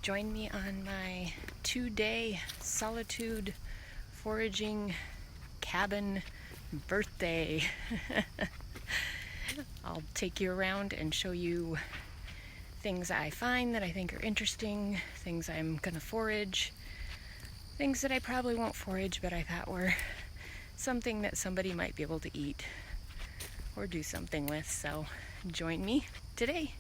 Join me on my 2-day solitude foraging cabin birthday. I'll take you around and show you things I find that I think are interesting, things I'm gonna forage, things that I probably won't forage but I thought were something that somebody might be able to eat or do something with. So join me today.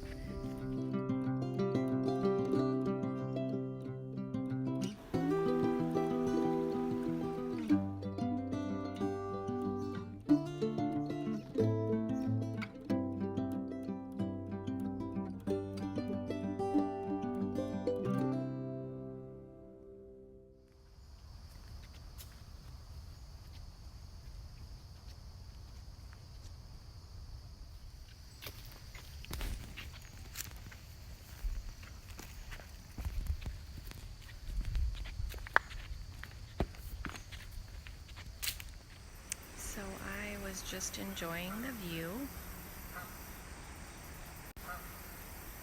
So I was just enjoying the view,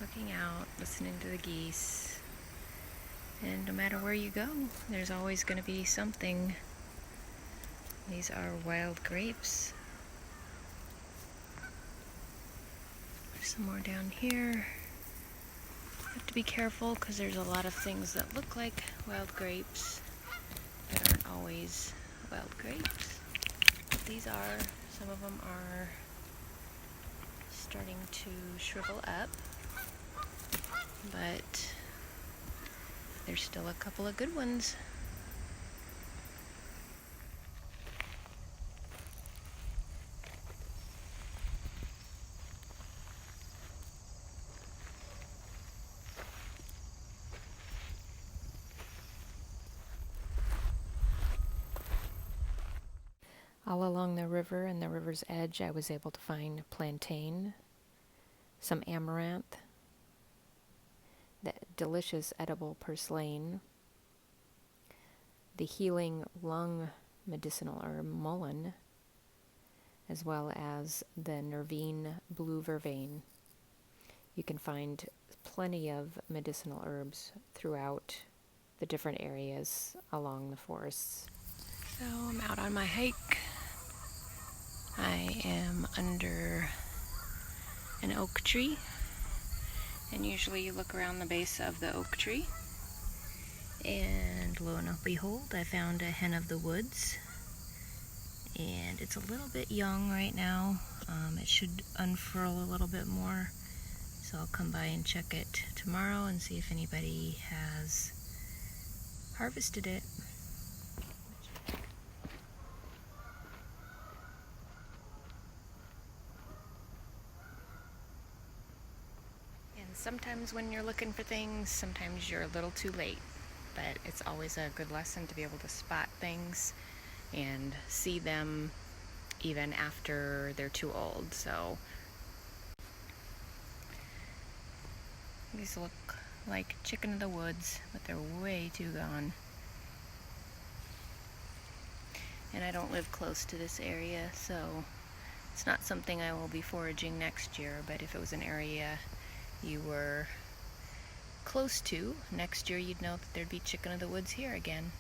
looking out, listening to the geese, and no matter where you go, there's always going to be something. These are wild grapes. There's some more down here. You have to be careful because there's a lot of things that look like wild grapes that aren't always wild grapes. These are, some of them are starting to shrivel up, but there's still a couple of good ones. All along the river and the river's edge, I was able to find plantain, some amaranth, the delicious edible purslane, the healing lung medicinal herb mullein, as well as the nervine blue vervain. You can find plenty of medicinal herbs throughout the different areas along the forests. So I'm out on my hike. I am under an oak tree, and usually you look around the base of the oak tree, and lo and behold, I found a hen of the woods, and it's a little bit young right now. It should unfurl a little bit more, so I'll come by and check it tomorrow and see if anybody has harvested it. Sometimes when you're looking for things, sometimes you're a little too late, but it's always a good lesson to be able to spot things and see them even after they're too old. So these look like chicken of the woods, but they're way too gone. And I don't live close to this area, so it's not something I will be foraging next year, but if it was an area you were close to, next year you'd know that there'd be chicken of the woods here again.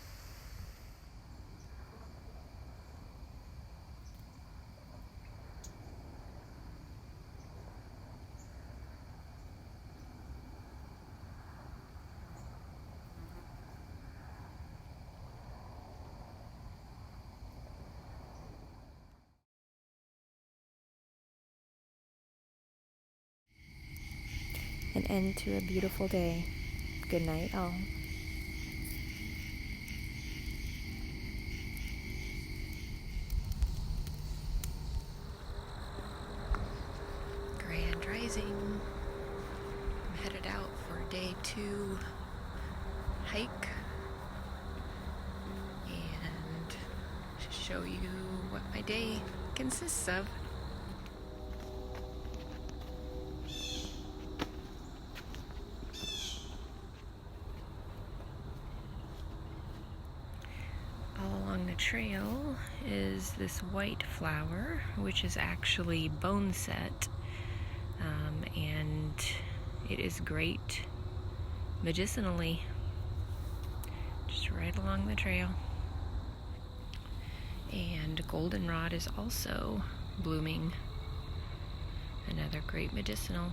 An end to a beautiful day. Good night, all. Grand Rising. I'm headed out for day 2 hike and show you what my day consists of. The trail is this white flower, which is actually boneset, and it is great medicinally, just right along the trail. And goldenrod is also blooming, another great medicinal.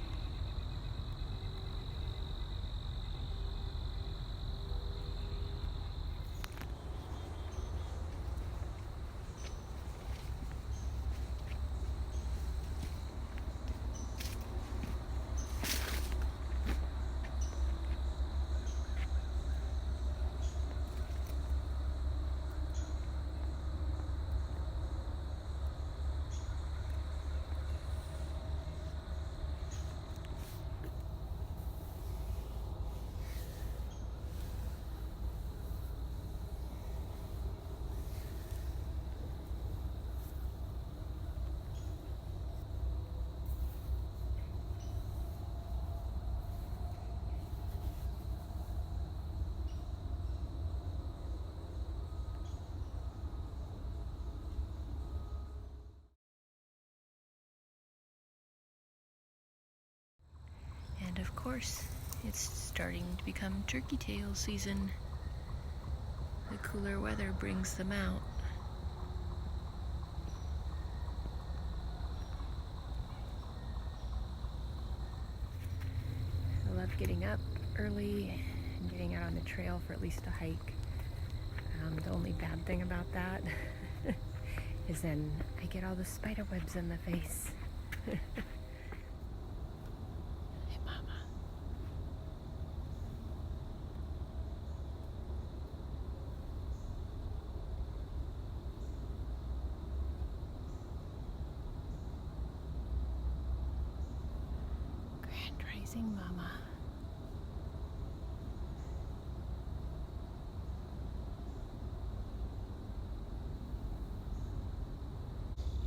And of course, it's starting to become turkey tail season. The cooler weather brings them out. I love getting up early and getting out on the trail for at least a hike. The only bad thing about that is then I get all the spider webs in the face. Hey, Mama. Grand Rising, Mama.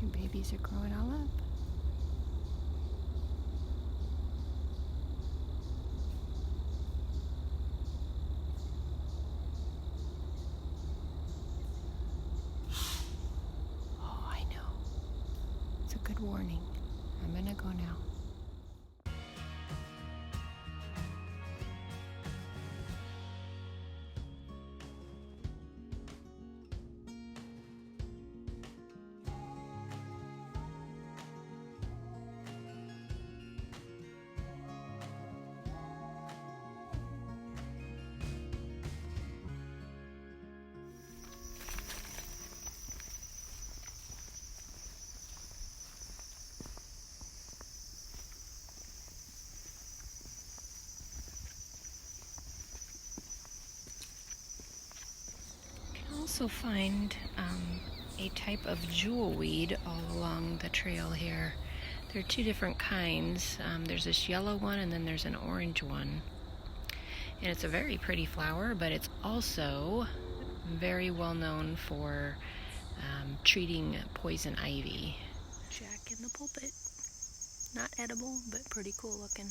Your babies are growing all up. Oh, I know. It's a good warning. I'm gonna go now. Also find a type of jewelweed all along the trail here. There are two different kinds. There's this yellow one and then there's an orange one. And it's a very pretty flower, but it's also very well known for treating poison ivy. Jack in the pulpit. Not edible, but pretty cool looking.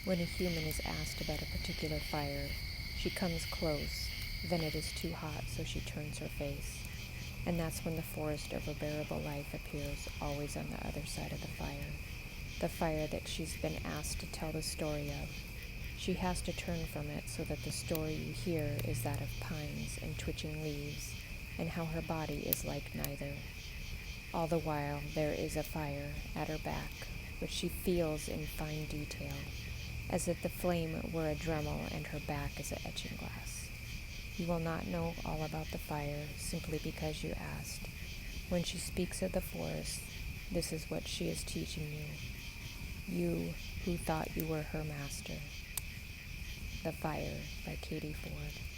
When a human is asked about a particular fire, she comes close, then it is too hot, so she turns her face. And that's when the forest of her bearable life appears, always on the other side of the fire that she's been asked to tell the story of. She has to turn from it so that the story you hear is that of pines and twitching leaves, and how her body is like neither. All the while there is a fire at her back, which she feels in fine detail, as if the flame were a Dremel and her back is an etching glass. You will not know all about the fire simply because you asked. When she speaks of the forest, this is what she is teaching you. You who thought you were her master. The Fire by Katie Ford.